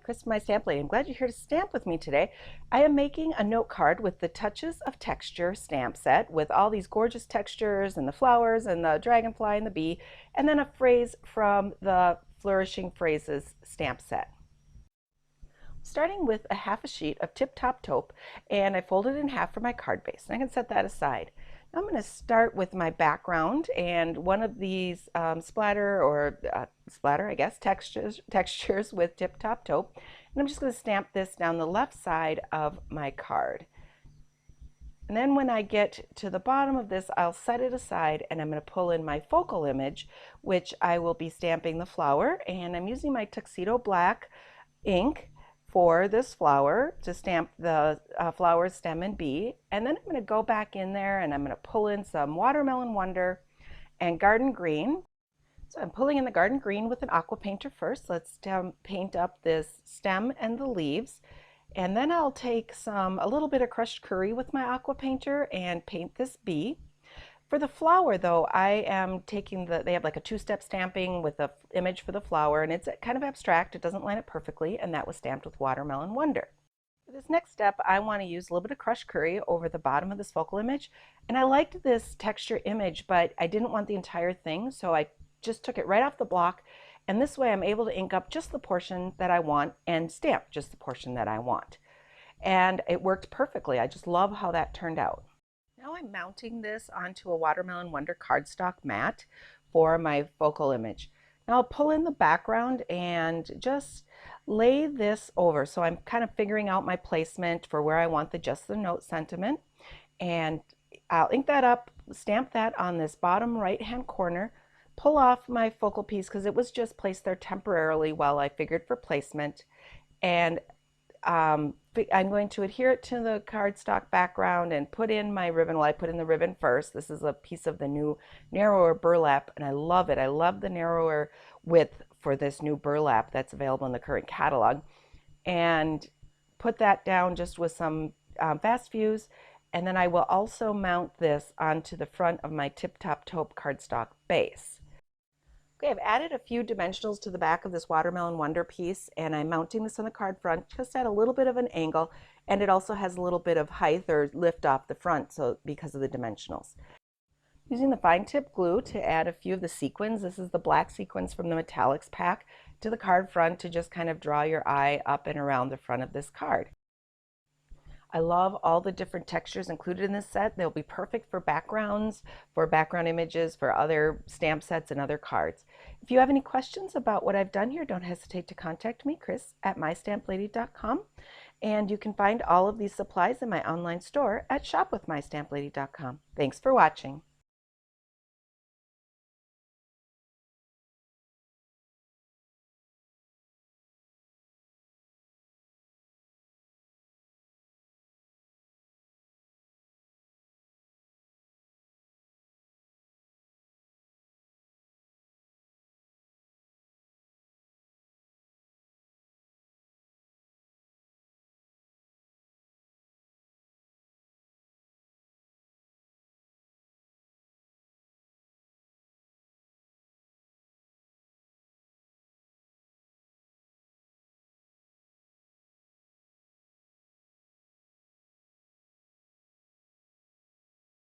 Chris from My Stamp Lady. I'm glad you're here to stamp with me today. I am making a note card with the Touches of Texture stamp set with all these gorgeous textures and the flowers and the dragonfly and the bee, and then a phrase from the Flourishing Phrases stamp set. Starting with a half a sheet of Tip Top Taupe, and I folded it in half for my card base, and I can set that aside. Now I'm going to start with my background, and one of these splatter, I guess, textures with Tip Top Taupe, and I'm just going to stamp this down the left side of my card. And then when I get to the bottom of this, I'll set it aside, and I'm going to pull in my focal image, which I will be stamping the flower, and I'm using my Tuxedo Black ink for this flower to stamp the flower's stem and bee. And then I'm going to go back in there and I'm going to pull in some Watermelon Wonder and Garden Green. So I'm pulling in the Garden Green with an aqua painter first. Let's paint up this stem and the leaves. And then I'll take a little bit of crushed curry with my aqua painter and paint this bee. For the flower, though, I am taking they have like a two-step stamping with an image for the flower, and it's kind of abstract. It doesn't line up perfectly, and that was stamped with Watermelon Wonder. For this next step, I want to use a little bit of crushed curry over the bottom of this focal image, and I liked this texture image, but I didn't want the entire thing, so I just took it right off the block, and this way I'm able to ink up just the portion that I want and stamp just the portion that I want. And it worked perfectly. I just love how that turned out. Now I'm mounting this onto a Watermelon Wonder cardstock mat for my focal image. Now I'll pull in the background and just lay this over. So I'm kind of figuring out my placement for where I want just the note sentiment. And I'll ink that up, stamp that on this bottom right hand corner, pull off my focal piece because it was just placed there temporarily while I figured for placement. And I'm going to adhere it to the cardstock background and put in my ribbon. Well, I put in the ribbon first. This is a piece of the new narrower burlap, and I love it. I love the narrower width for this new burlap that's available in the current catalog. And put that down just with some fast fuse, and then I will also mount this onto the front of my Tip Top Taupe cardstock base. Okay, I've added a few dimensionals to the back of this Watermelon Wonder piece, and I'm mounting this on the card front just at a little bit of an angle, and it also has a little bit of height or lift off the front, so because of the dimensionals. Using the fine tip glue to add a few of the sequins, this is the black sequins from the Metallics pack, to the card front to just kind of draw your eye up and around the front of this card. I love all the different textures included in this set. They'll be perfect for backgrounds, for background images, for other stamp sets and other cards. If you have any questions about what I've done here, don't hesitate to contact me, Chris, at mystamplady.com. And you can find all of these supplies in my online store at shopwithmystamplady.com. Thanks for watching.